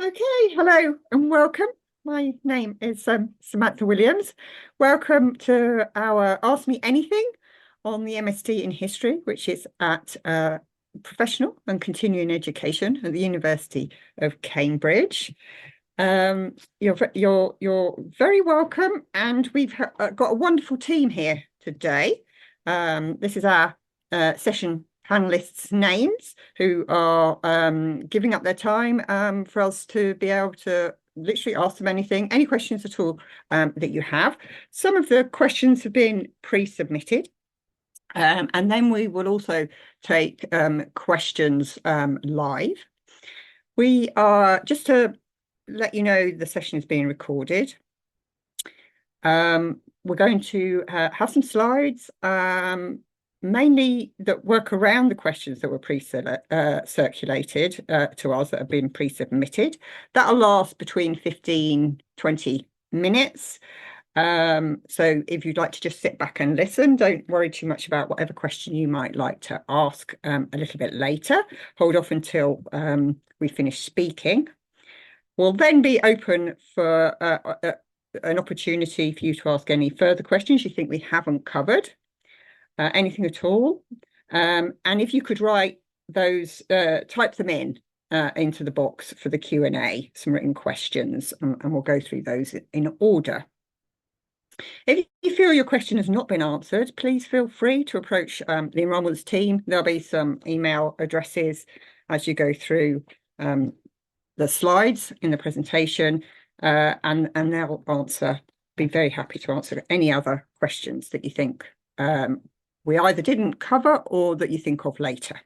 Okay, hello and welcome. My name is Samantha Williams. Welcome to our Ask Me Anything on the MSc in History, which is at Professional and Continuing Education at the University of Cambridge. You're very welcome, and we've got a wonderful team here today. This is our session panelists' names who are giving up their time for us to be able to literally ask them any questions at all that you have. Some of the questions have been pre-submitted. And then we will also take questions live. We are, just to let you know, the session is being recorded. We're going to have some slides, mainly that work around the questions that were circulated to us that have been pre-submitted. That'll last between 15-20 minutes. So if you'd like to just sit back and listen, don't worry too much about whatever question you might like to ask a little bit later. Hold off until we finish speaking. We'll then be open for an opportunity for you to ask any further questions you think we haven't covered, anything at all. And if you could write those, type them into the box for the Q&A, some written questions, and we'll go through those in order. If you feel your question has not been answered, please feel free to approach the enrolments team. There'll be some email addresses as you go through the slides in the presentation, and they'll be very happy to answer any other questions that you think we either didn't cover or that you think of later.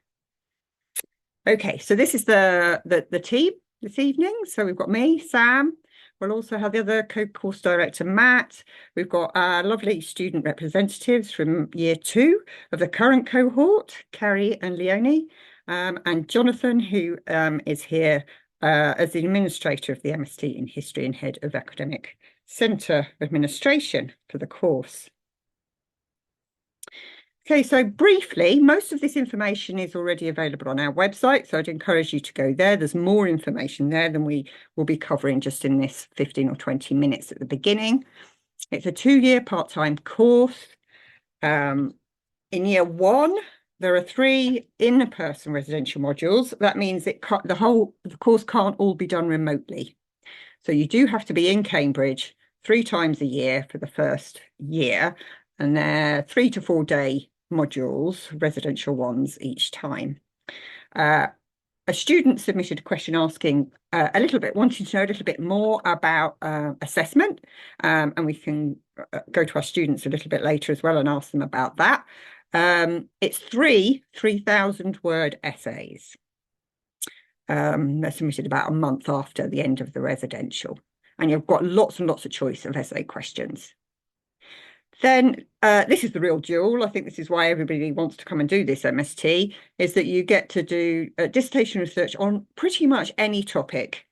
Okay, so this is the team this evening. So we've got me, Sam. We'll also have the other co-course director, Matt. We've got our lovely student representatives from year 2 of the current cohort, Carrie and Leonie, and Jonathan, who is here as the administrator of the MSc in History and head of Academic Centre Administration for the course. Okay, so briefly, most of this information is already available on our website, so I'd encourage you to go there. There's more information there than we will be covering just in this 15 or 20 minutes at the beginning. It's a 2-year part-time course. In year 1, there are 3 in-person residential modules. That means the course can't all be done remotely. So you do have to be in Cambridge 3 times a year for the first year, and they're 3 to 4 day modules, residential ones each time. A student submitted a question asking wanting to know a little bit more about assessment, and we can go to our students a little bit later as well and ask them about that. It's 3,000 word essays. They're submitted about a month after the end of the residential, and you've got lots and lots of choice of essay questions. Then this is the real jewel. I think this is why everybody wants to come and do this MST, is that you get to do dissertation research on pretty much any topic.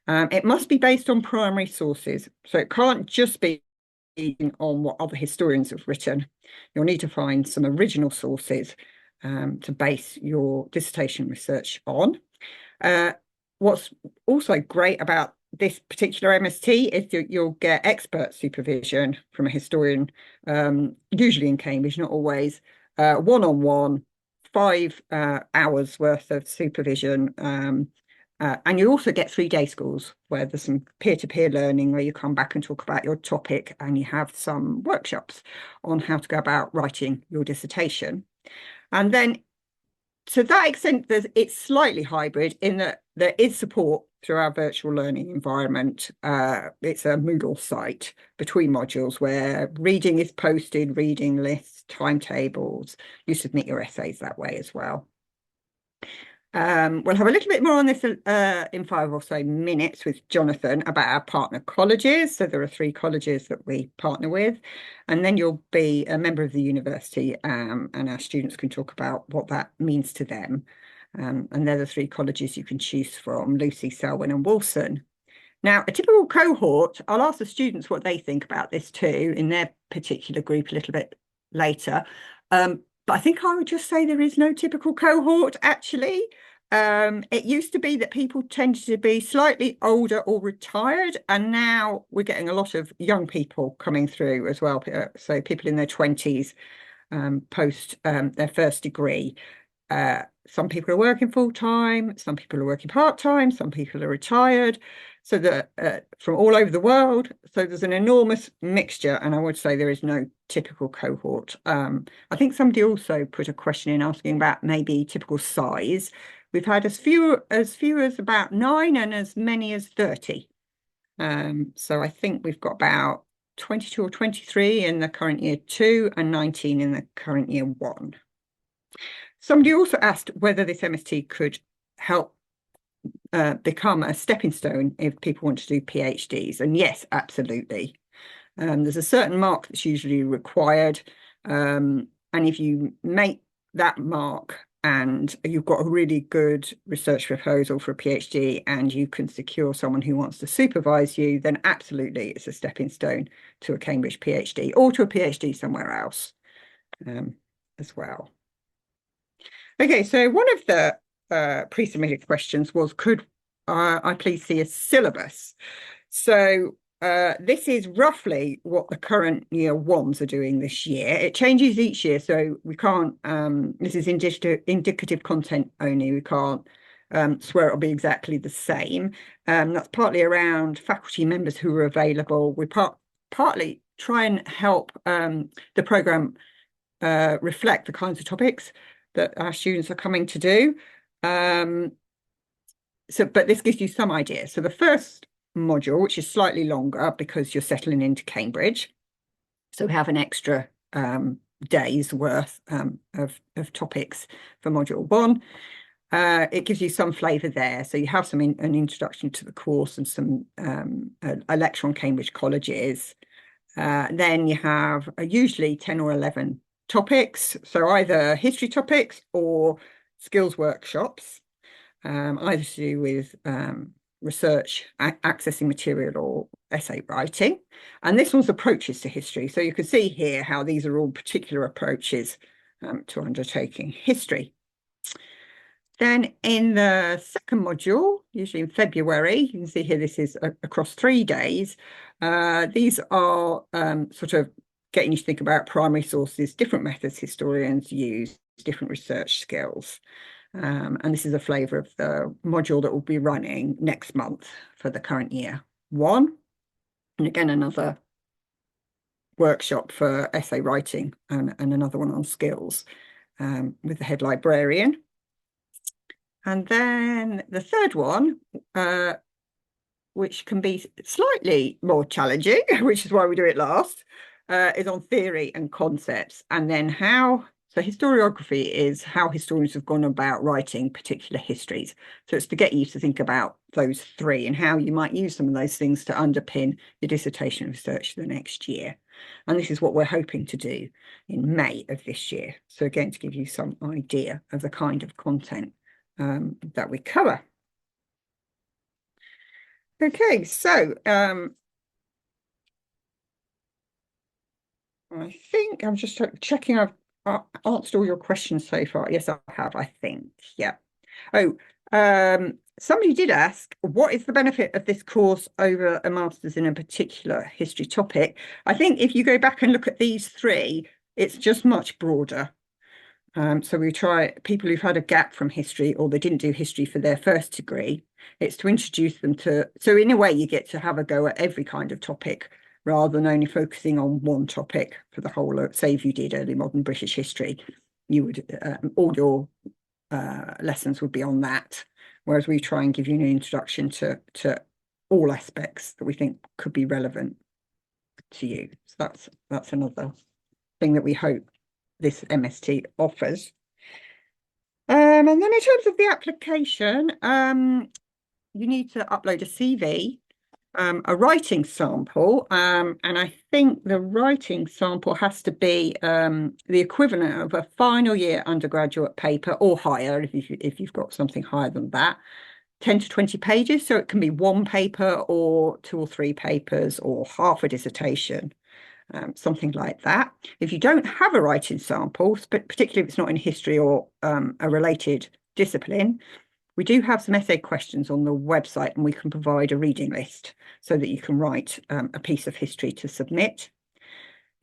It must be based on primary sources, so it can't just be on what other historians have written. You'll need to find some original sources to base your dissertation research on. What's also great about this particular MST is you'll get expert supervision from a historian, usually in Cambridge, not always, one-on-one, 5 hours worth of supervision. And you also get 3-day schools where there's some peer-to-peer learning where you come back and talk about your topic, and you have some workshops on how to go about writing your dissertation. And then to that extent, it's slightly hybrid in that there is support through our virtual learning environment. It's a Moodle site between modules where reading is posted, reading lists, timetables. You submit your essays that way as well. We'll have a little bit more on this in 5 or so minutes with Jonathan about our partner colleges. So there are 3 colleges that we partner with, and then you'll be a member of the university, and our students can talk about what that means to them. And they're the 3 colleges you can choose from: Lucy, Selwyn and Wolfson. Now, a typical cohort, I'll ask the students what they think about this too in their particular group a little bit later. But I think I would just say there is no typical cohort, actually. It used to be that people tended to be slightly older or retired, and now we're getting a lot of young people coming through as well. So people in their 20s, post their first degree. Some people are working full time, some people are working part time, some people are retired. So that from all over the world. So there's an enormous mixture, and I would say there is no typical cohort. I think somebody also put a question in asking about maybe typical size. We've had as few as about 9 and as many as 30. So I think we've got about 22 or 23 in the current year 2 and 19 in the current year 1. Somebody also asked whether this MST could help become a stepping stone if people want to do PhDs. And yes, absolutely. There's a certain mark that's usually required. And if you make that mark and you've got a really good research proposal for a PhD and you can secure someone who wants to supervise you, then absolutely it's a stepping stone to a Cambridge PhD or to a PhD somewhere else as well. Okay, so one of the pre-submitted questions was, could I please see a syllabus? So this is roughly what the current year 1s are doing this year. It changes each year, so we can't, this is indicative content only. We can't swear it'll be exactly the same. That's partly around faculty members who are available. We partly try and help the programme reflect the kinds of topics that our students are coming to do. But this gives you some idea. So the first module, which is slightly longer because you're settling into Cambridge, so we have an extra day's worth of topics for module 1. It gives you some flavour there. So you have an introduction to the course and some a lecture on Cambridge colleges. Then you have usually 10 or 11 topics, so either history topics or skills workshops, either to do with research, accessing material, or essay writing. And this one's approaches to history. So you can see here how these are all particular approaches to undertaking history. Then in the second module, usually in February, you can see here this is across 3 days. These are sort of getting you to think about primary sources, different methods historians use, different research skills. And this is a flavour of the module that will be running next month for the current year 1. And again, another workshop for essay writing and another one on skills with the head librarian. And then the third one, which can be slightly more challenging, which is why we do it last, is on theory and concepts. And then so historiography is how historians have gone about writing particular histories. So it's to get you to think about those 3 and how you might use some of those things to underpin your dissertation research the next year. And this is what we're hoping to do in May of this year. So again, to give you some idea of the kind of content that we cover. Okay, so I think I'm just checking I've answered all your questions so far. Yes, I have, I think. Yeah. Oh, somebody did ask, what is the benefit of this course over a master's in a particular history topic? I think if you go back and look at these 3, it's just much broader. So we try people who've had a gap from history or they didn't do history for their first degree. It's to introduce them to, so in a way you get to have a go at every kind of topic rather than only focusing on one topic for the whole of, say if you did early modern British history, you would, all your lessons would be on that. Whereas we try and give you an introduction to all aspects that we think could be relevant to you. So that's another thing that we hope this MST offers. And then in terms of the application, you need to upload a CV, a writing sample, and I think the writing sample has to be the equivalent of a final year undergraduate paper or higher if you've got something higher than that, 10 to 20 pages. So it can be 1 paper or 2 or 3 papers or half a dissertation. Something like that. If you don't have a writing sample, particularly if it's not in history or a related discipline, We do have some essay questions on the website, and we can provide a reading list so that you can write a piece of history to submit.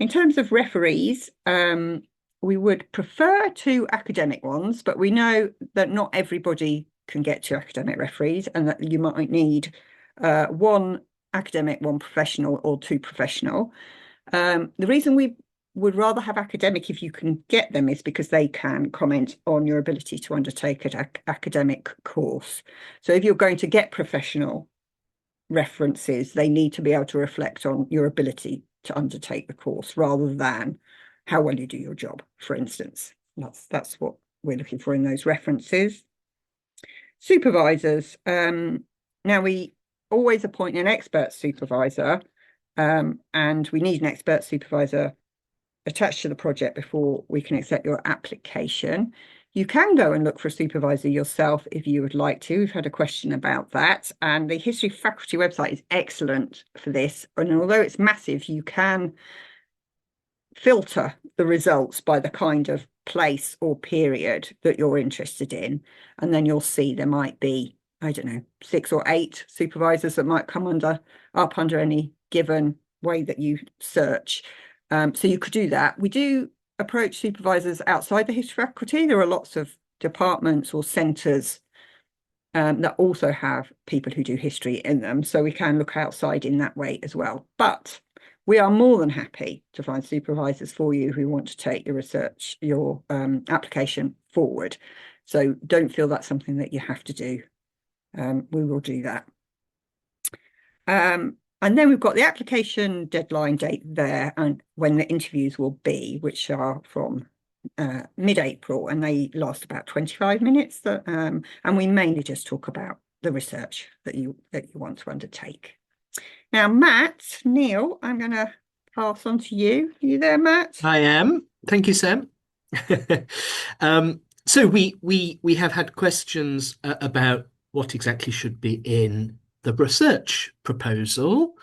In terms of referees, we would prefer 2 academic ones, but we know that not everybody can get 2 academic referees, and that you might need 1 academic, 1 professional, or 2 professional. The reason we would rather have academic, if you can get them, is because they can comment on your ability to undertake an academic course. So if you're going to get professional references, they need to be able to reflect on your ability to undertake the course rather than how well you do your job, for instance. That's what we're looking for in those references. Supervisors. Now, we always appoint an expert supervisor, and we need an expert supervisor attached to the project before we can accept your application. You can go and look for a supervisor yourself if you would like to. We've had a question about that, and the history faculty website is excellent for this. And although it's massive, you can filter the results by the kind of place or period that you're interested in, and then you'll see there might be, I don't know, 6 or 8 supervisors that might come up under any given way that you search. So you could do that. We do approach supervisors outside the history faculty. There are lots of departments or centres that also have people who do history in them, so we can look outside in that way as well. But we are more than happy to find supervisors for you who want to take your research, your application forward. So don't feel that's something that you have to do. We will do that. And then we've got the application deadline date there, and when the interviews will be, which are from mid-April, and they last about 25 minutes. And we mainly just talk about the research that you want to undertake. Now, Matt, Neil, I'm going to pass on to you. Are you there, Matt? I am. Thank you, Sam. So we have had questions about what exactly should be in the research proposal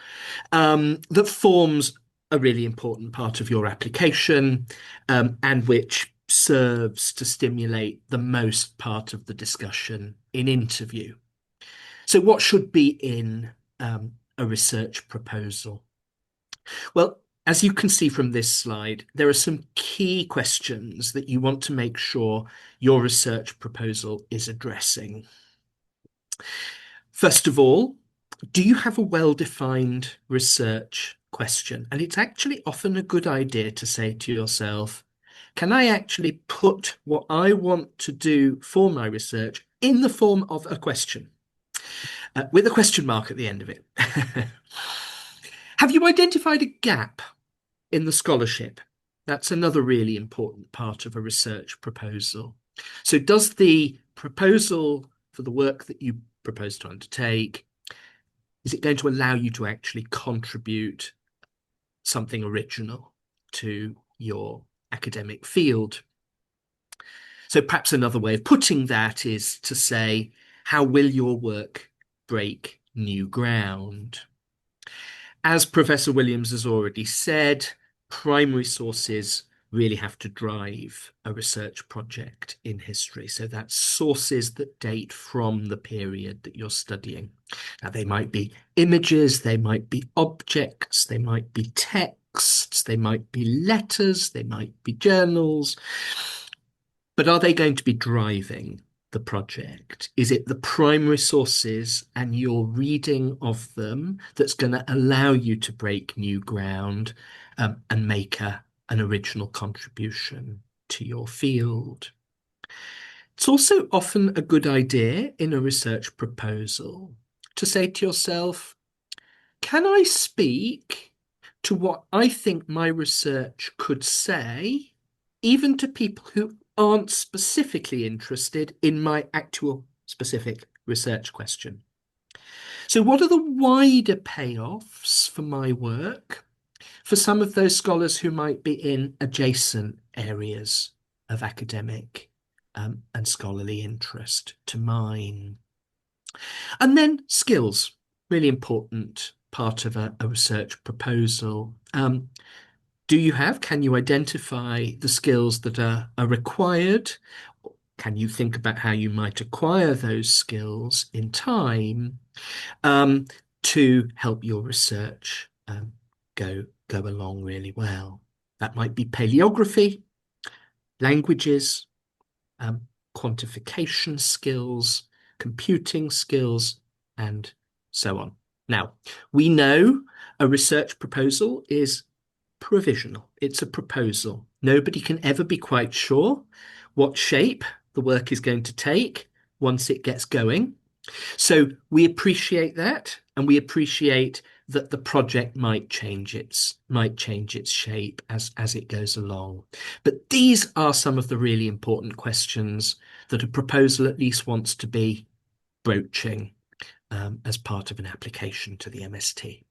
that forms a really important part of your application, and which serves to stimulate the most part of the discussion in interview. So what should be in a research proposal? Well, as you can see from this slide, there are some key questions that you want to make sure your research proposal is addressing. First of all, do you have a well-defined research question? And it's actually often a good idea to say to yourself, can I actually put what I want to do for my research in the form of a question, with a question mark at the end of it? Have you identified a gap in the scholarship? That's another really important part of a research proposal. So does the proposal for the work that you propose to undertake, is it going to allow you to actually contribute something original to your academic field? So perhaps another way of putting that is to say, how will your work break new ground? As Professor Williams has already said, primary sources really have to drive a research project in history. So that's sources that date from the period that you're studying. Now, they might be images, they might be objects, they might be texts, they might be letters, they might be journals. But are they going to be driving the project? Is it the primary sources and your reading of them that's going to allow you to break new ground and make an original contribution to your field? It's also often a good idea in a research proposal to say to yourself, can I speak to what I think my research could say, even to people who aren't specifically interested in my actual specific research question? So what are the wider payoffs for my work for some of those scholars who might be in adjacent areas of academic and scholarly interest to mine? And then skills, really important part of a research proposal. Can you identify the skills that are required Can you think about how you might acquire those skills in time to help your research go along really well? That might be paleography, languages, um, quantification skills, computing skills, and so on. Now, we know a research proposal is provisional. It's a proposal. Nobody can ever be quite sure what shape the work is going to take once it gets going. So we appreciate that, and we appreciate that the project might change its shape as it goes along. But these are some of the really important questions that a proposal at least wants to be broaching as part of an application to the MST.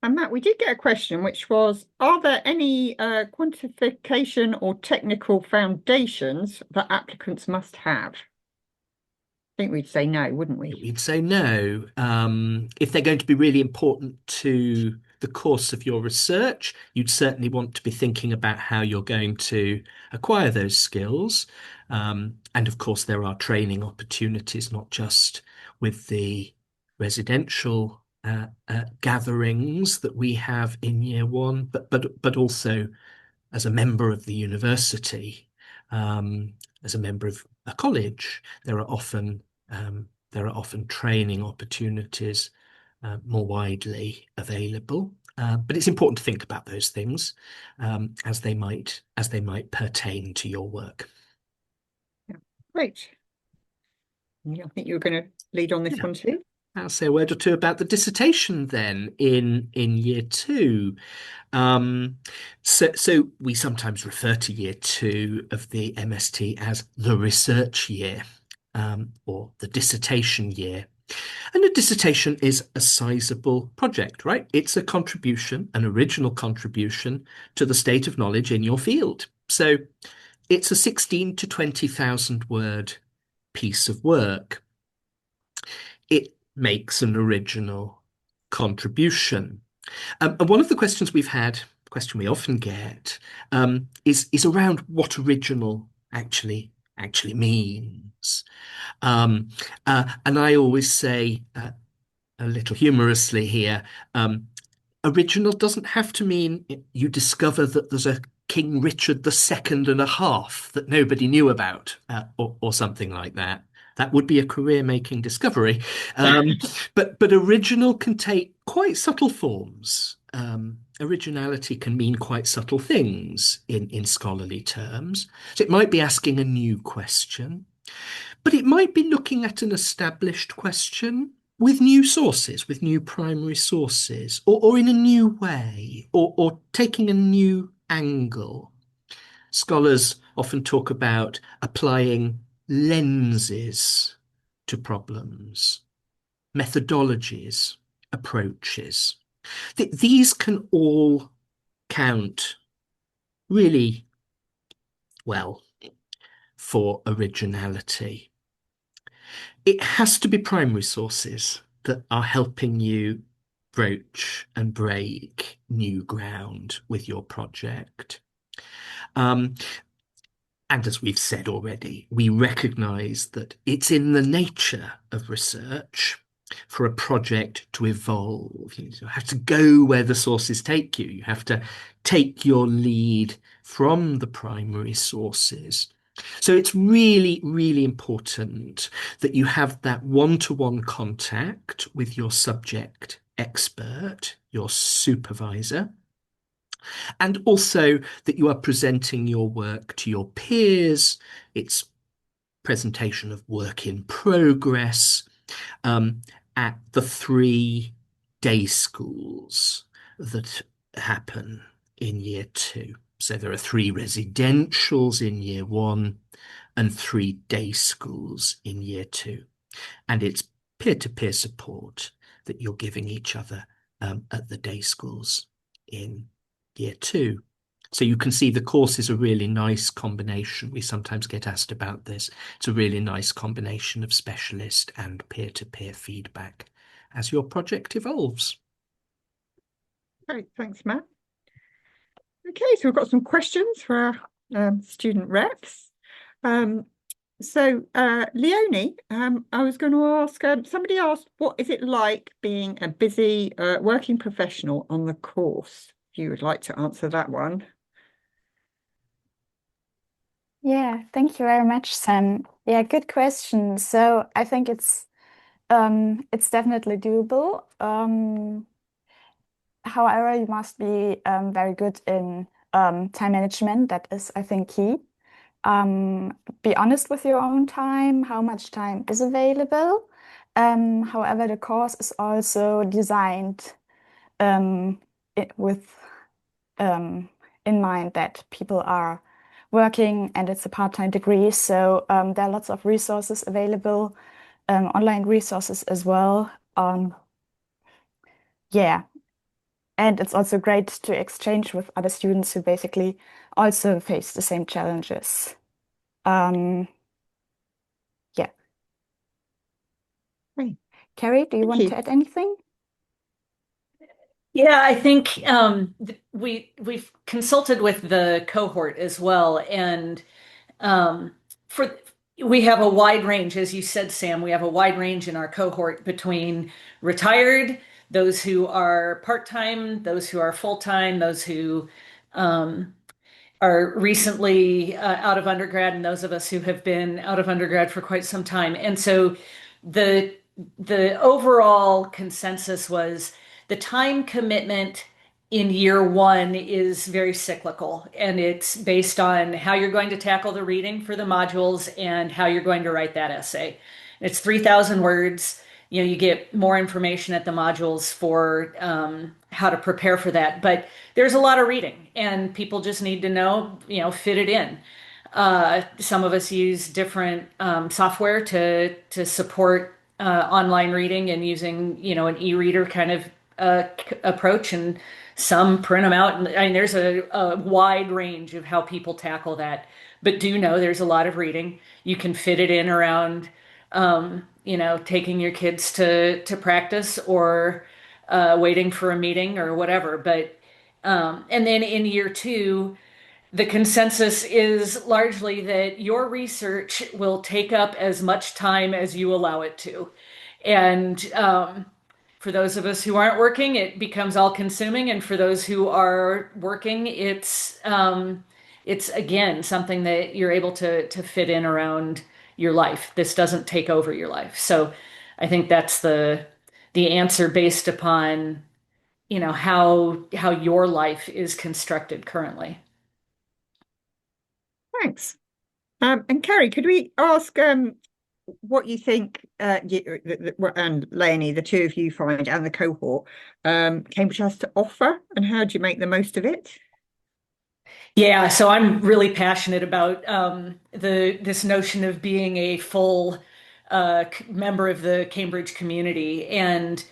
And Matt, we did get a question, which was, are there any quantification or technical foundations that applicants must have? I think we'd say no, wouldn't we? We'd say no. If they're going to be really important to the course of your research, you'd certainly want to be thinking about how you're going to acquire those skills. And of course, there are training opportunities, not just with the residential gatherings that we have in year one, but also as a member of the university, as a member of a college. There are often training opportunities more widely available, but it's important to think about those things as they might pertain to your work. Yeah. Great. Yeah, I think you were going to lead on this one too. I'll say a word or two about the dissertation then in year two. So we sometimes refer to year two of the MST as the research year, or the dissertation year. And a dissertation is a sizable project, right? It's a contribution, an original contribution to the state of knowledge in your field. So it's a 16 to 20,000 word piece of work. It makes an original contribution. And one of the questions we've had, question we often get, is around what original actually means. And I always say, a little humorously here, original doesn't have to mean you discover that there's a King Richard II and a half that nobody knew about, or something like that. That would be a career-making discovery. But original can take quite subtle forms. Originality can mean quite subtle things in scholarly terms. So it might be asking a new question, but it might be looking at an established question with new sources, with new primary sources, or in a new way, or taking a new angle. Scholars often talk about applying lenses to problems, methodologies, approaches. These can all count really well for originality. It has to be primary sources that are helping you broach and break new ground with your project. And as we've said already, we recognise that it's in the nature of research for a project to evolve. You have to go where the sources take you. You have to take your lead from the primary sources. So it's really, really important that you have that one-to-one contact with your subject expert, your supervisor, and also that you are presenting your work to your peers. It's presentation of work in progress at the 3 day schools that happen in year two. So there are 3 residentials in year one and 3 day schools in year two. And it's peer-to-peer support that you're giving each other at the day schools in year two. So you can see the course is a really nice combination. We sometimes get asked about this. It's a really nice combination of specialist and peer-to-peer feedback as your project evolves. Great, thanks, Matt. Okay, so we've got some questions for our student reps. Um, Leonie, I was going to ask, somebody asked, what is it like being a busy working professional on the course? If you would like to answer that one. Yeah, thank you very much, Sam. Yeah, good question. So I think it's definitely doable. However, you must be very good in time management. That is, I think, key. Be honest with your own time, how much time is available. However, the course is also designed with um, in mind that people are working and it's a part-time degree. So there are lots of resources available, online resources as well. Yeah, and it's also great to exchange with other students who basically also face the same challenges. Um, yeah. Great. Carrie, do you Thank want you. to add anything? Yeah, I think we've consulted with the cohort as well, and um, for we have a wide range, as you said, Sam. We have a wide range in our cohort between retired, those who are part-time, those who are full-time, those who um, are recently out of undergrad, and those of us who have been out of undergrad for quite some time. And so the the overall consensus was the time commitment in year one is very cyclical, and it's based on how you're going to tackle the reading for the modules and how you're going to write that essay. It's 3,000 words. You know, you get more information at the modules for how to prepare for that. But there's a lot of reading, and people just need to know, fit it in. Some of us use different software to support online reading and using, an e-reader kind of approach, and some print them out. And I mean, there's a wide range of how people tackle that. But do know there's a lot of reading. You can fit it in around, taking your kids to practice or waiting for a meeting or whatever. But and then in year two, the consensus is largely that your research will take up as much time as you allow it to. And for those of us who aren't working, it becomes all consuming. And for those who are working, it's again something that you're able to fit in around your life. This doesn't take over your life. So I think that's the answer based upon, how your life is constructed currently. Thanks. And Carrie, could we ask what you think, and Leonie, the two of you find, and the cohort, Cambridge has to offer, and how do you make the most of it? Yeah, so I'm really passionate about the this notion of being a full member of the Cambridge community, and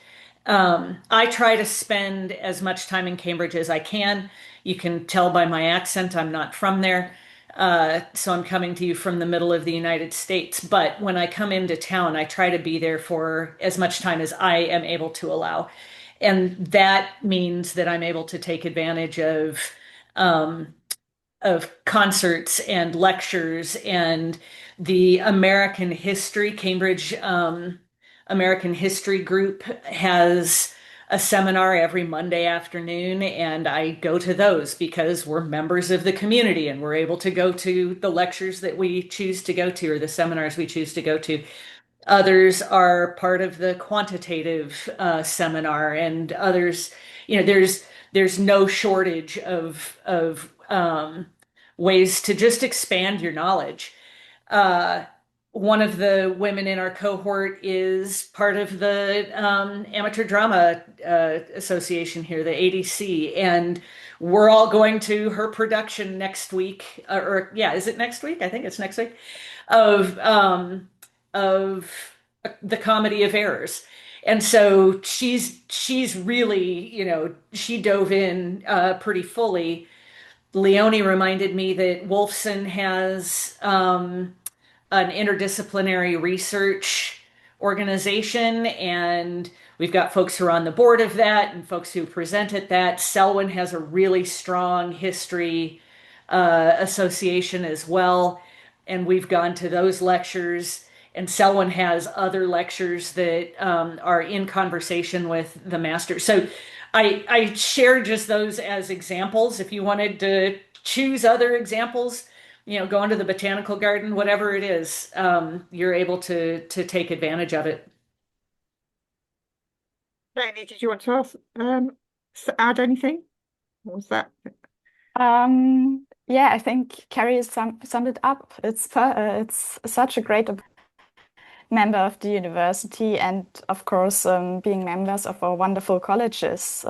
I try to spend as much time in Cambridge as I can. You can tell by my accent, I'm not from there. So I'm coming to you from the middle of the United States. But when I come into town, I try to be there for as much time as I am able to allow. And that means that I'm able to take advantage um, of concerts and lectures and the American history. Cambridge American History Group has a seminar every Monday afternoon, and I go to those because we're members of the community and we're able to go to the lectures that we choose to go to or the seminars we choose to go to. Others are part of the quantitative seminar, and others, there's no shortage of ways to just expand your knowledge. Uh, One of the women in our cohort is part of the Amateur Drama Association here, the ADC, and we're all going to her production next week. Or yeah, is it next week? I think it's next week of of the Comedy of Errors. And so she's really, she dove in pretty fully. Leonie reminded me that Wolfson has an interdisciplinary research organization, and we've got folks who are on the board of that and folks who present at that. Selwyn has a really strong history association as well. and we've gone to those lectures, and Selwyn has other lectures that are in conversation with the master. So I share just those as examples. If you wanted to choose other examples, go into the botanical garden, whatever it is, you're able to take advantage of it. Lainey, did you want to add anything? What was that? Yeah, I think Carrie has summed it up. It's such a great member of the university, and of course, being members of our wonderful colleges,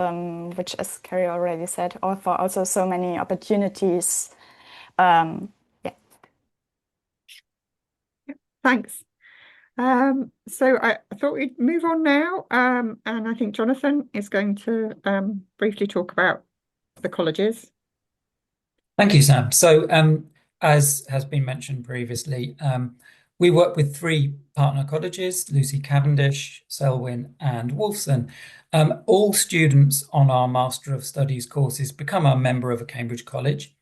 which, as Carrie already said, offer also so many opportunities. Yeah. Thanks. So I thought we'd move on now, and I think Jonathan is going to briefly talk about the colleges. Thank you, Sam. So, as has been mentioned previously, we work with 3 partner colleges: Lucy Cavendish, Selwyn, and Wolfson. All students on our Master of Studies courses become a member of a Cambridge college.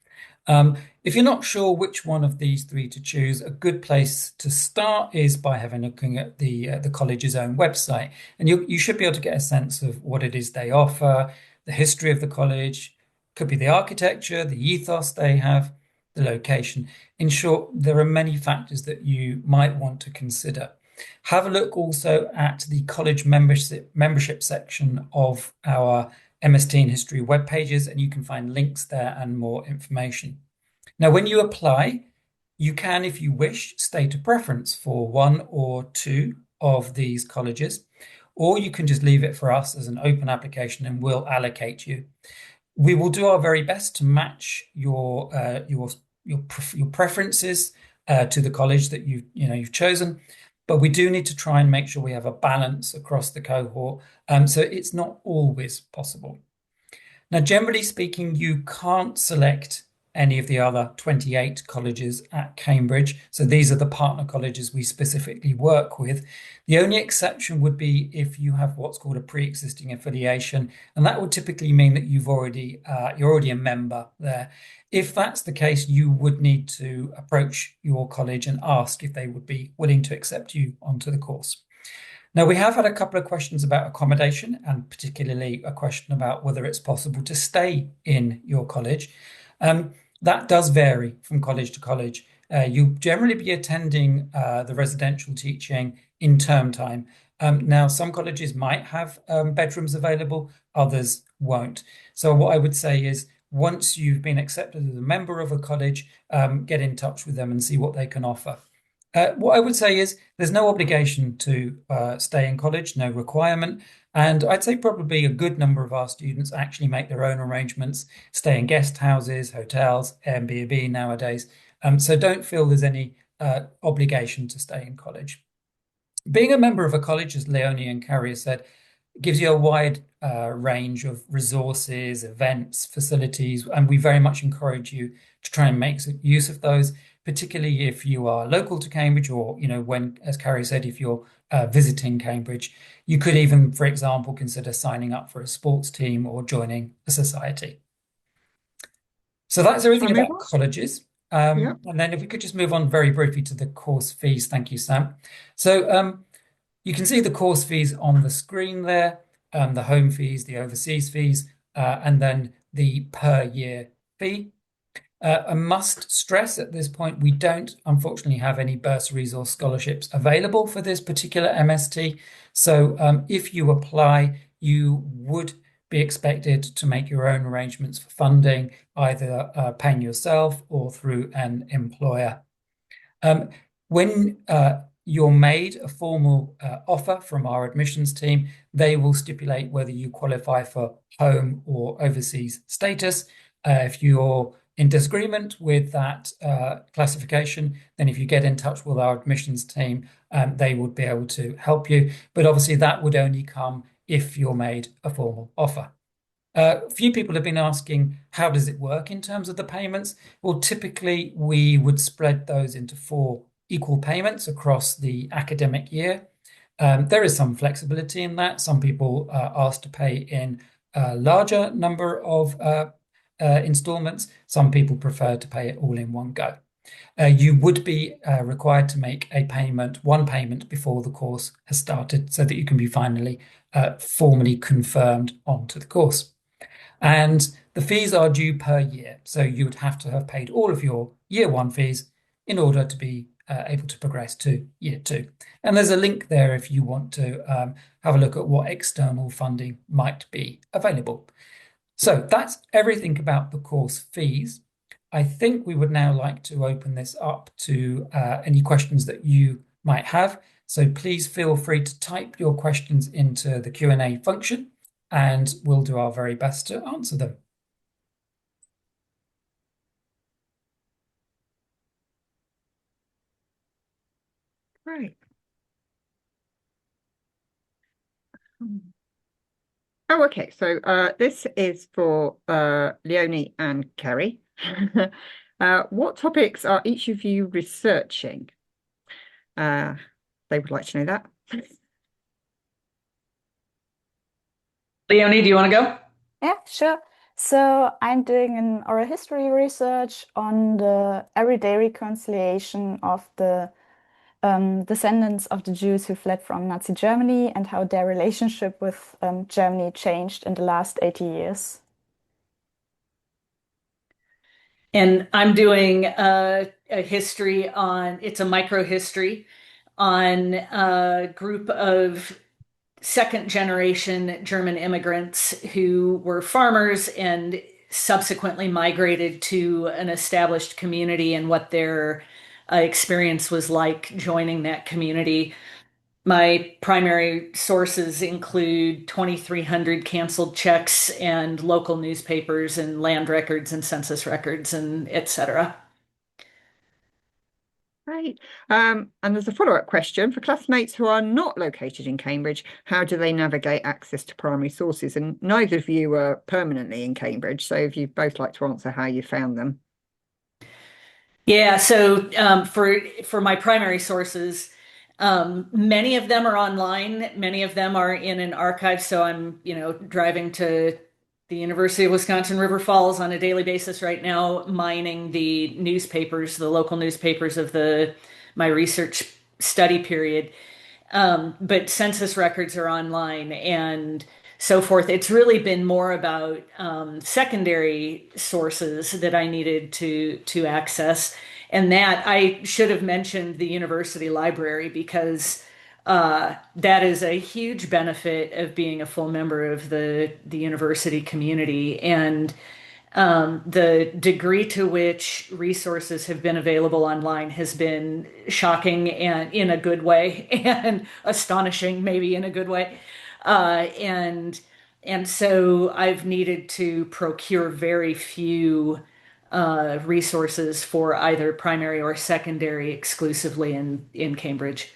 If you're not sure which one of these 3 to choose, a good place to start is by having a looking at the college's own website, and you should be able to get a sense of what it is they offer, the history of the college. Could be the architecture, the ethos they have, the location. In short, there are many factors that you might want to consider. Have a look also at the college membership section of our MST in History web pages, and you can find links there and more information. Now, when you apply, you can, if you wish, state a preference for 1 or 2 of these colleges, or you can just leave it for us as an open application and we'll allocate you. We will do our very best to match your preferences to the college that you've chosen, but we do need to try and make sure we have a balance across the cohort, so it's not always possible. Now, generally speaking, you can't select any of the other 28 colleges at Cambridge. So these are the partner colleges we specifically work with. The only exception would be if you have what's called a pre-existing affiliation, and that would typically mean that you're already a member there. If that's the case, you would need to approach your college and ask if they would be willing to accept you onto the course. Now, we have had a couple of questions about accommodation, and particularly a question about whether it's possible to stay in your college. That does vary from college to college. You'll generally be attending the residential teaching in term time. Now, some colleges might have bedrooms available, others won't. So what I would say is, once you've been accepted as a member of a college, get in touch with them and see what they can offer. What I would say is there's no obligation to stay in college, no requirement. And I'd say probably a good number of our students actually make their own arrangements, stay in guest houses, hotels, Airbnb nowadays. So don't feel there's any obligation to stay in college. Being a member of a college, as Leonie and Carrie said, gives you a wide range of resources, events, facilities, and we very much encourage you to try and make use of those, particularly if you are local to Cambridge, or, when, as Carrie said, if you're visiting Cambridge. You could even, for example, consider signing up for a sports team or joining a society. So that's everything about colleges. And then if we could just move on very briefly to the course fees. Thank you, Sam. So you can see the course fees on the screen there, the home fees, the overseas fees, and then the per year fee. I must stress at this point, we don't unfortunately have any bursaries or scholarships available for this particular MST. So if you apply, you would be expected to make your own arrangements for funding, either paying yourself or through an employer. When you're made a formal offer from our admissions team, they will stipulate whether you qualify for home or overseas status. If you're in disagreement with that classification, then if you get in touch with our admissions team, they would be able to help you. But obviously that would only come if you're made a formal offer. A few people have been asking, how does it work in terms of the payments? Well, typically we would spread those into 4 equal payments across the academic year. There is some flexibility in that. Some people are asked to pay in a larger number of installments. Some people prefer to pay it all in one go. You would be required to make one payment before the course has started so that you can be finally formally confirmed onto the course. And the fees are due per year. So you would have to have paid all of your year one fees in order to be able to progress to year two. And there's a link there if you want to have a look at what external funding might be available. So that's everything about the course fees. I think we would now like to open this up to any questions that you might have. So please feel free to type your questions into the Q&A function, and we'll do our very best to answer them. Right. Oh, okay. So this is for Leonie and Kerry. What topics are each of you researching? They would like to know that. Leonie, do you want to go? Yeah, sure. So I'm doing an oral history research on the everyday reconciliation of the descendants of the Jews who fled from Nazi Germany and how their relationship with Germany changed in the last 80 years. And I'm doing a history it's a micro history on a group of second generation German immigrants who were farmers and subsequently migrated to an established community and what their experience was like joining that community. My primary sources include 2,300 canceled checks and local newspapers and land records and census records and etc. Right. And there's a follow-up question for classmates who are not located in Cambridge. How do they navigate access to primary sources? And neither of you are permanently in Cambridge, so if you'd both like to answer how you found them. Yeah, so for my primary sources, many of them are online. Many of them are in an archive. So I'm, driving to the University of Wisconsin River Falls on a daily basis right now, mining the newspapers, the local newspapers of my research study period. But census records are online and so forth. It's really been more about secondary sources that I needed to access, and that I should have mentioned the university library because that is a huge benefit of being a full member of the university community. And the degree to which resources have been available online has been shocking and in a good way, and astonishing, maybe in a good way. And so I've needed to procure very few resources for either primary or secondary exclusively in Cambridge.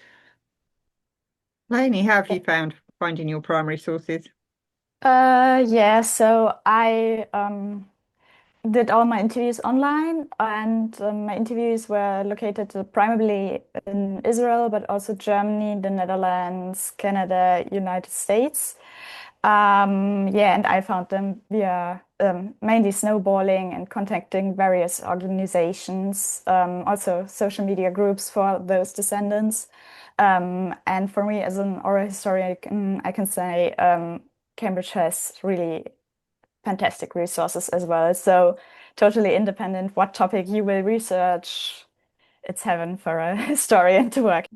Lainey, how have you found finding your primary sources? Yeah, so I did all my interviews online, and my interviews were located primarily in Israel, but also Germany, the Netherlands, Canada, United States. Yeah, and I found them via mainly snowballing and contacting various organizations, also social media groups for those descendants. And for me, as an oral historian, I can say Cambridge has really fantastic resources as well. So totally independent what topic you will research, it's heaven for a historian to work.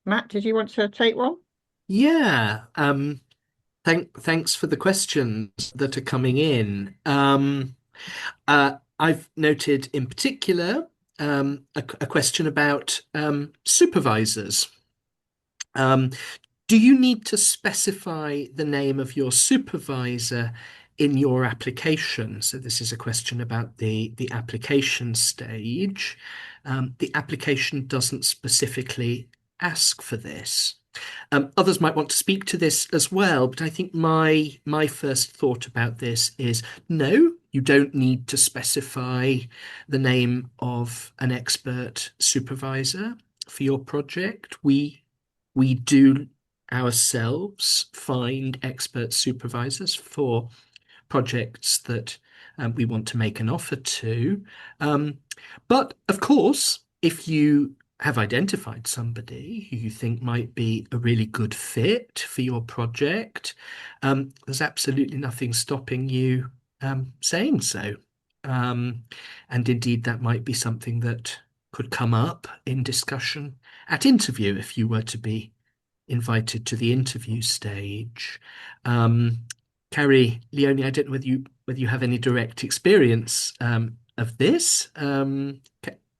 Matt, did you want to take one? Yeah. Thanks for the questions that are coming in. I've noted in particular a question about supervisors. Do you need to specify the name of your supervisor in your application? So this is a question about the application stage. The application doesn't specifically ask for this. Others might want to speak to this as well, but I think my first thought about this is no, you don't need to specify the name of an expert supervisor for your project. We do ourselves find expert supervisors for projects that we want to make an offer to. But of course, if you have identified somebody who you think might be a really good fit for your project, there's absolutely nothing stopping you saying so. And indeed, that might be something that could come up in discussion at interview if you were to be invited to the interview stage. Carrie, Leonie, I don't know whether you have any direct experience of this.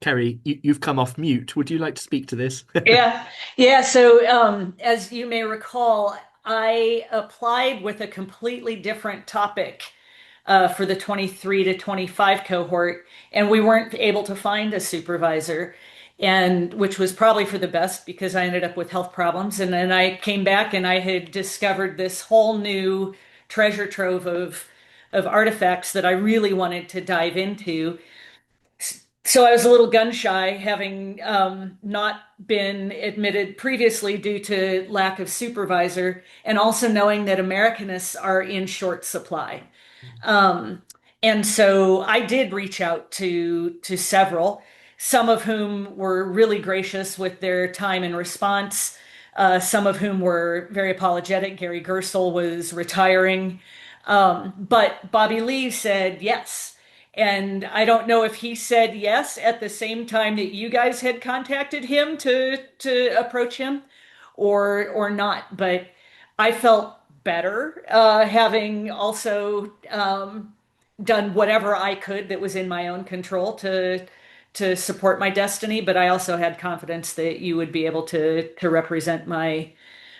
Carrie, you've come off mute. Would you like to speak to this? Yeah. So as you may recall, I applied with a completely different topic for the 23 to 25 cohort, and we weren't able to find a supervisor, and which was probably for the best because I ended up with health problems. And then I came back and I had discovered this whole new treasure trove of artifacts that I really wanted to dive into. So I was a little gun shy, having not been admitted previously due to lack of supervisor, and also knowing that Americanists are in short supply. Um, and so I did reach out to several, some of whom were really gracious with their time and response, some of whom were very apologetic. Gary Gersel was retiring, but Bobby Lee said yes. And I don't know if he said yes at the same time that you guys had contacted him to approach him or not, but I felt better having also done whatever I could that was in my own control to support my destiny. But I also had confidence that you would be able to represent my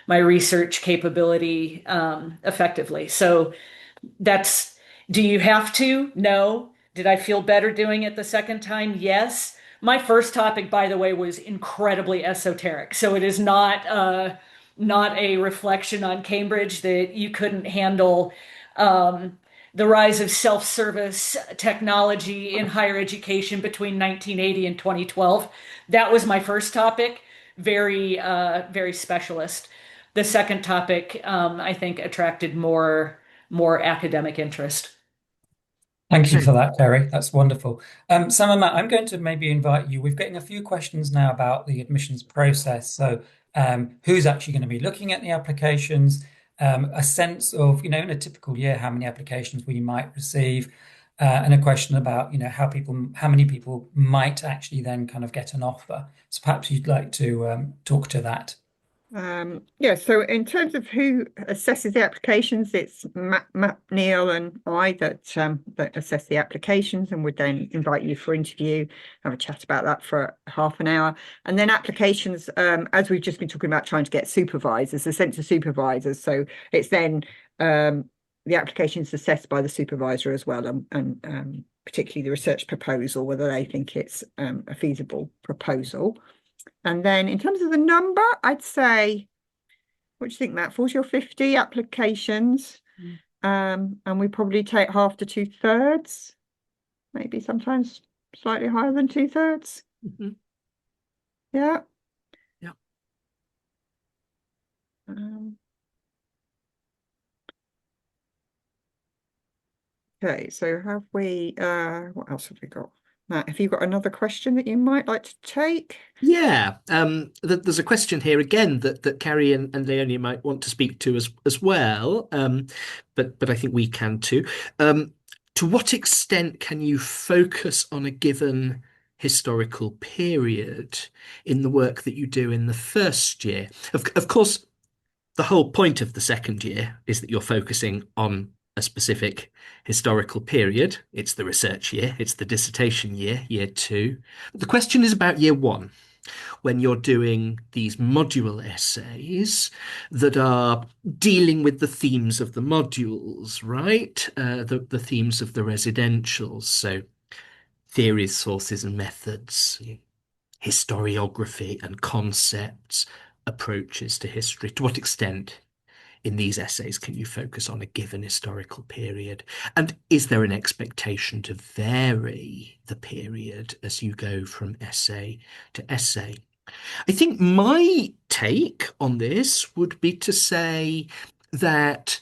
research capability effectively. So that's, do you have to? No. Did I feel better doing it the second time? Yes. My first topic, by the way, was incredibly esoteric. So it is not a reflection on Cambridge that you couldn't handle the rise of self-service technology in higher education between 1980 and 2012. That was my first topic, very specialist. The second topic, I think, attracted more academic interest. Thank you for that, Terry. That's wonderful. Sam and Matt, I'm going to maybe invite you. We're getting a few questions now about the admissions process. So who's actually going to be looking at the applications, a sense of, in a typical year, how many applications we might receive, and a question about, how many people might actually then kind of get an offer. So perhaps you'd like to talk to that. Yeah, so in terms of who assesses the applications, it's Matt, Neil and I that assess the applications and would then invite you for interview, have a chat about that for half an hour. And then applications, as we've just been talking about trying to get supervisors, the sense of supervisors. So it's then the applications assessed by the supervisor as well, and particularly the research proposal, whether they think it's a feasible proposal. And then in terms of the number, I'd say, what do you think, Matt? 40 or 50 applications. And we probably take half to 2/3, maybe sometimes slightly higher than 2/3. Mm-hmm. Yeah. Yeah. Okay, so have we, what else have we got? Matt, have you got another question that you might like to take? Yeah, there's a question here again that Carrie and Leonie might want to speak to as well, but I think we can too. To what extent can you focus on a given historical period in the work that you do in the first year? Of course, the whole point of the second year is that you're focusing on a specific historical period. It's the research year, it's the dissertation year, year two. The question is about year one, when you're doing these module essays that are dealing with the themes of the modules, right? The themes of the residentials. So theories, sources, and methods, historiography and concepts, approaches to history. To what extent in these essays can you focus on a given historical period? And is there an expectation to vary the period as you go from essay to essay? I think my take on this would be to say that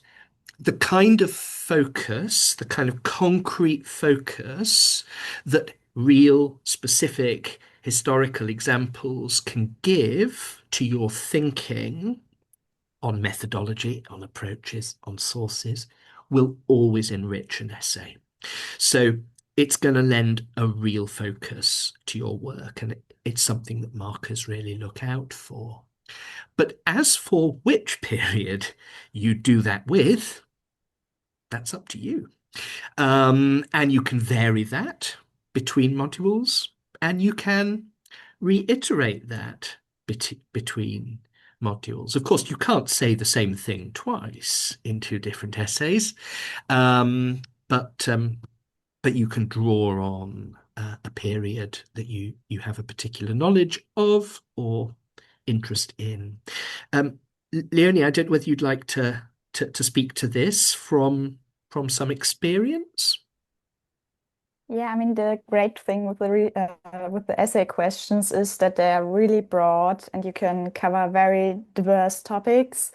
the kind of focus, the kind of concrete focus that real specific historical examples can give to your thinking on methodology, on approaches, on sources, will always enrich an essay. So it's going to lend a real focus to your work, and it's something that markers really look out for. But as for which period you do that with, that's up to you. And you can vary that between modules, and you can reiterate that between modules. Of course, you can't say the same thing twice in two different essays, but you can draw on a period that you have a particular knowledge of or interest in. Leonie, I don't know whether you'd like to speak to this from some experience. Yeah, I mean, the great thing with the essay questions is that they are really broad and you can cover very diverse topics.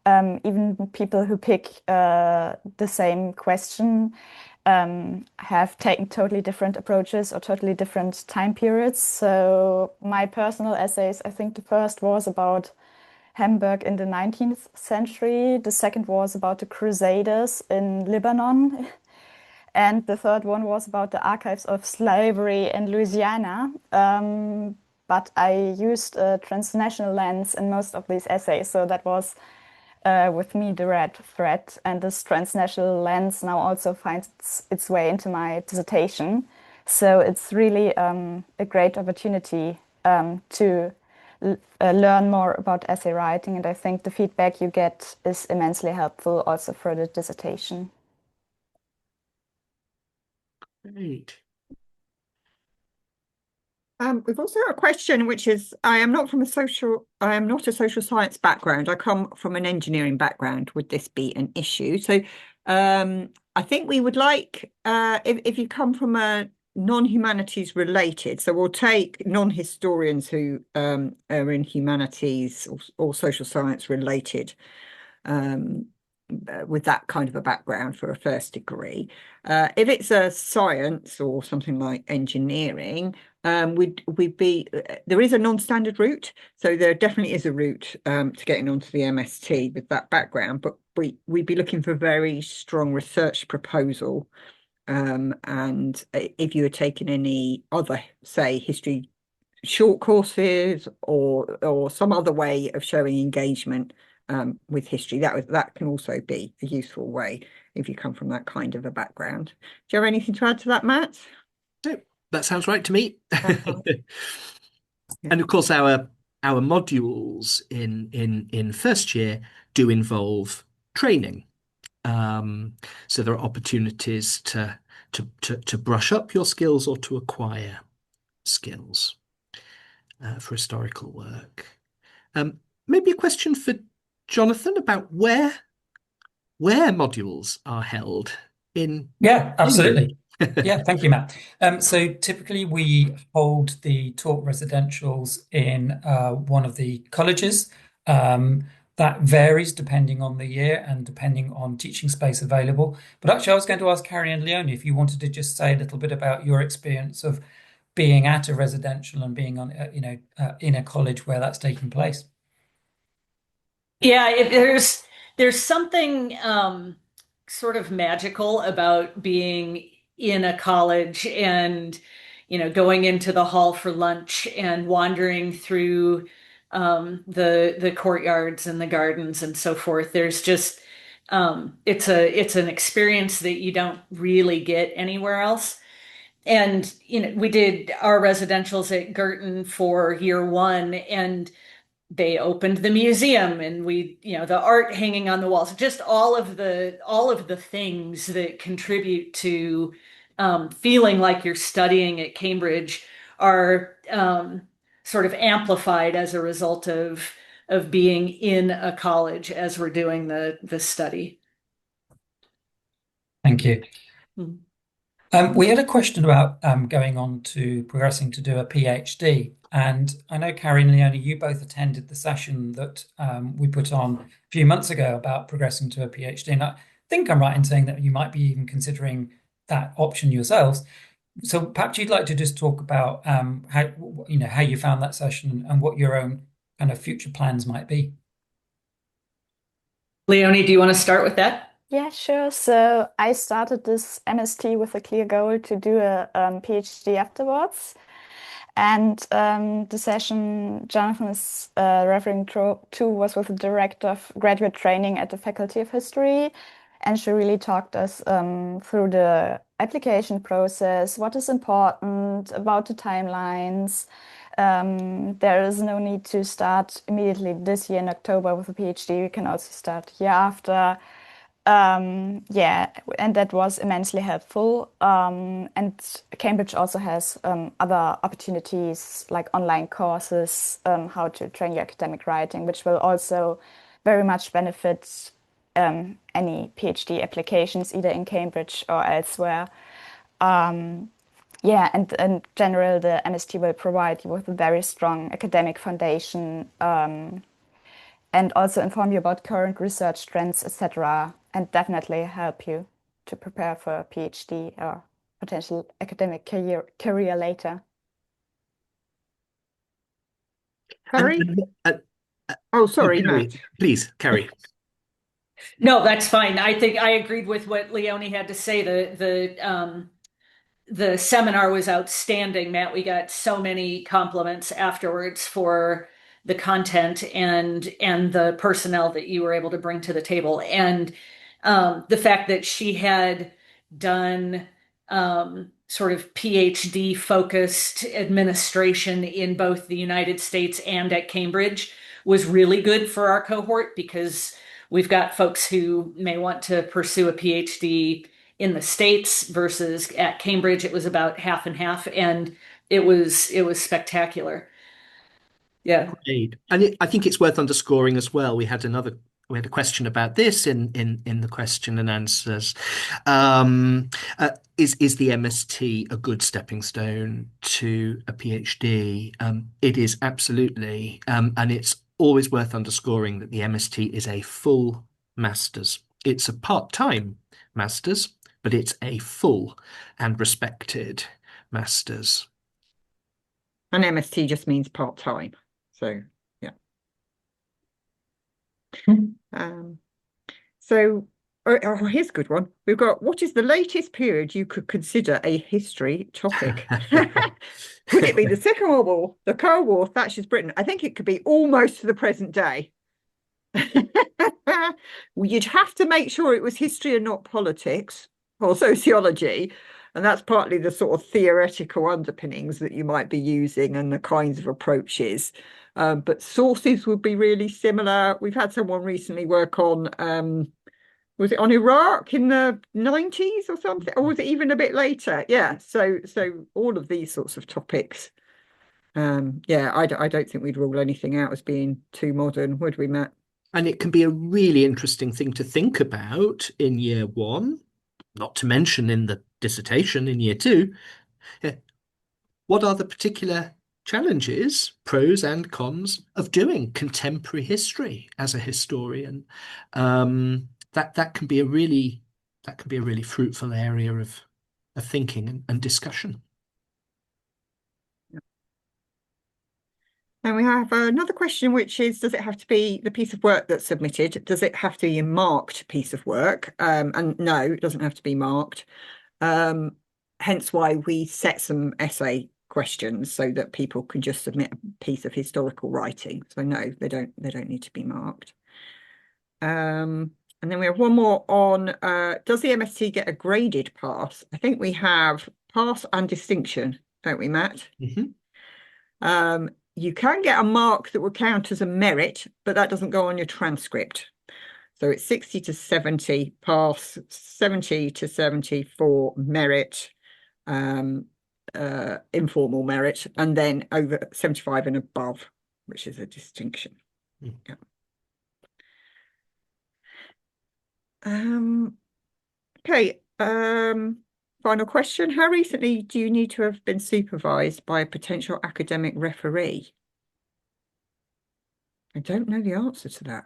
Even people who pick the same question have taken totally different approaches or totally different time periods. So my personal essays, I think the first was about Hamburg in the 19th century. The second was about the Crusaders in Lebanon. And the third one was about the archives of slavery in Louisiana. But I used a transnational lens in most of these essays. So that was, with me, the red thread. And this transnational lens now also finds its way into my dissertation. So it's really a great opportunity to learn more about essay writing. And I think the feedback you get is immensely helpful also for the dissertation. Great. We've also got a question, which is, I am not a social science background. I come from an engineering background. Would this be an issue? So I think we would like, if you come from a non-humanities related, so we'll take non-historians who are in humanities or social science related, with that kind of a background for a first degree. If it's a science or something like engineering, we'd be, there is a non-standard route, so there definitely is a route to getting onto the MST with that background, but we'd be looking for a very strong research proposal. And if you were taking any other, say, history short courses or some other way of showing engagement with history, that can also be a useful way if you come from that kind of a background. Do you have anything to add to that, Matt? No, that sounds right to me. Yeah. And of course, our modules in first year do involve training. So there are opportunities to brush up your skills or to acquire skills for historical work. Maybe a question for Jonathan about where modules are held in. Yeah, absolutely. Yeah, thank you, Matt. So typically we hold the talk residentials in one of the colleges. That varies depending on the year and depending on teaching space available. But actually, I was going to ask Carrie and Leonie if you wanted to just say a little bit about your experience of being at a residential and being on, in a college where that's taking place. Yeah, there's something sort of magical about being in a college and going into the hall for lunch and wandering through the courtyards and the gardens and so forth. There's just it's an experience that you don't really get anywhere else. And we did our residentials at Girton for year one, and they opened the museum, and the art hanging on the walls, just all of the things that contribute to feeling like you're studying at Cambridge are sort of amplified as a result of being in a college as we're doing the study. Thank you. Mm-hmm. We had a question about going on to progressing to do a PhD. And I know, Carrie and Leonie, you both attended the session that we put on a few months ago about progressing to a PhD. And think I'm right in saying that you might be even considering that option yourselves. So perhaps you'd like to just talk about how you found that session and what your own kind of future plans might be. Leonie, do you want to start with that? Yeah, sure. So I started this MST with a clear goal to do a PhD afterwards. And the session Jonathan is referring to was with the director of graduate training at the Faculty of History. And she really talked us through the application process, what is important about the timelines. There is no need to start immediately this year in October with a PhD. We can also start a year after. Yeah, and that was immensely helpful. And Cambridge also has other opportunities like online courses, how to train your academic writing, which will also very much benefit any PhD applications, either in Cambridge or elsewhere. Yeah, and in general, the MST will provide you with a very strong academic foundation, and also inform you about current research trends, etc., and definitely help you to prepare for a PhD or potential academic career later. Harry? Oh, sorry, Carrie, Matt. please, Carrie. No, that's fine. I think I agreed with what Leonie had to say. The seminar was outstanding, Matt. We got so many compliments afterwards for the content and the personnel that you were able to bring to the table. And the fact that she had done sort of PhD focused administration in both the United States and at Cambridge was really good for our cohort because we've got folks who may want to pursue a PhD in the States versus at Cambridge. It was about half and half, and it was spectacular. Yeah. Great. And I think it's worth underscoring as well. We had a question about this in the question and answers. Is the MST a good stepping stone to a PhD? It is absolutely, and it's always worth underscoring that the MST is a full master's. It's a part-time master's, but it's a full and respected master's. And MST just means part-time. So, yeah. Here's a good one. We've got, what is the latest period you could consider a history topic? Would it be the Second World War, the Cold War, Thatcher's Britain? I think it could be almost to the present day. You'd have to make sure it was history and not politics or sociology. And that's partly the sort of theoretical underpinnings that you might be using and the kinds of approaches. But sources would be really similar. We've had someone recently work on, was it on Iraq in the 90s or something? Or was it even a bit later? Yeah. So all of these sorts of topics. Yeah, I don't think we'd rule anything out as being too modern, would we, Matt? And it can be a really interesting thing to think about in year one, not to mention in the dissertation in year two. What are the particular challenges, pros and cons, of doing contemporary history as a historian? That can be a really fruitful area of thinking and discussion. And we have another question, which is, does it have to be the piece of work that's submitted? Does it have to be a marked piece of work? And no, it doesn't have to be marked. Hence why we set some essay questions so that people can just submit a piece of historical writing. So no, they don't need to be marked. And then we have one more on, does the MSc get a graded pass? I think we have pass and distinction, don't we, Matt? Mm-hmm. You can get a mark that will count as a merit, but that doesn't go on your transcript. So it's 60 to 70 pass, 70 to 70 for merit, informal merit, and then over 75 and above, which is a distinction. Mm. Yeah. Okay. Final question. How recently do you need to have been supervised by a potential academic referee? I don't know the answer to that.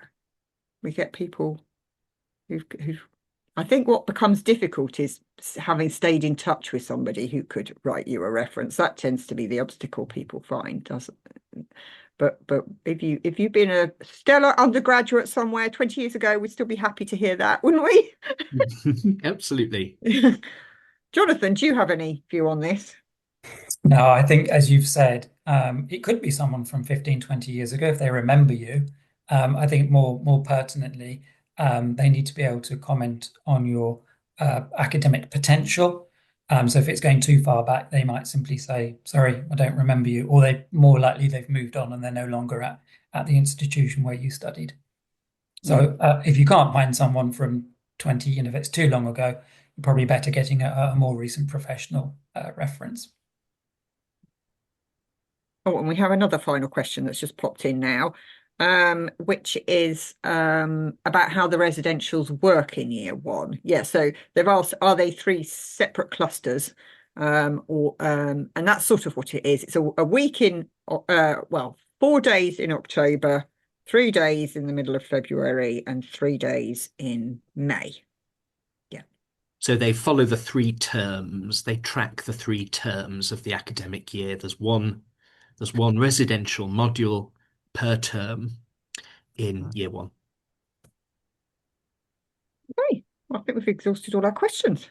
We get people who've I think what becomes difficult is having stayed in touch with somebody who could write you a reference. That tends to be the obstacle people find, doesn't it? But if you've been a stellar undergraduate somewhere 20 years ago, we'd still be happy to hear that, wouldn't we? Absolutely. Jonathan, do you have any view on this? No, I think, as you've said, it could be someone from 15, 20 years ago if they remember you. I think more pertinently, they need to be able to comment on your academic potential. So if it's going too far back, they might simply say, sorry, I don't remember you, or they more likely they've moved on and they're no longer at the institution where you studied. So if you can't find someone from 20, if it's too long ago, you're probably better getting a more recent professional reference. Oh, and we have another final question that's just popped in now, which is about how the residentials work in year one. Yeah, so they've asked, are they 3 separate clusters? And that's sort of what it is. It's a week in, 4 days in October, 3 days in the middle of February, and 3 days in May. Yeah. So they follow the 3 terms. They track the 3 terms of the academic year. There's one residential module per term in year 1. Okay, well, I think we've exhausted all our questions.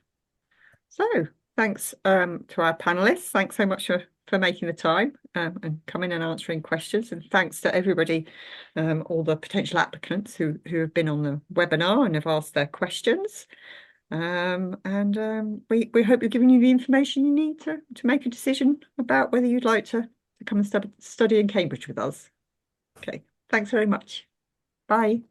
So thanks to our panelists. Thanks so much for making the time and coming and answering questions. And thanks to everybody, all the potential applicants who have been on the webinar and have asked their questions. We hope we've given you the information you need to make a decision about whether you'd like to come and study in Cambridge with us. Okay, thanks very much. Bye.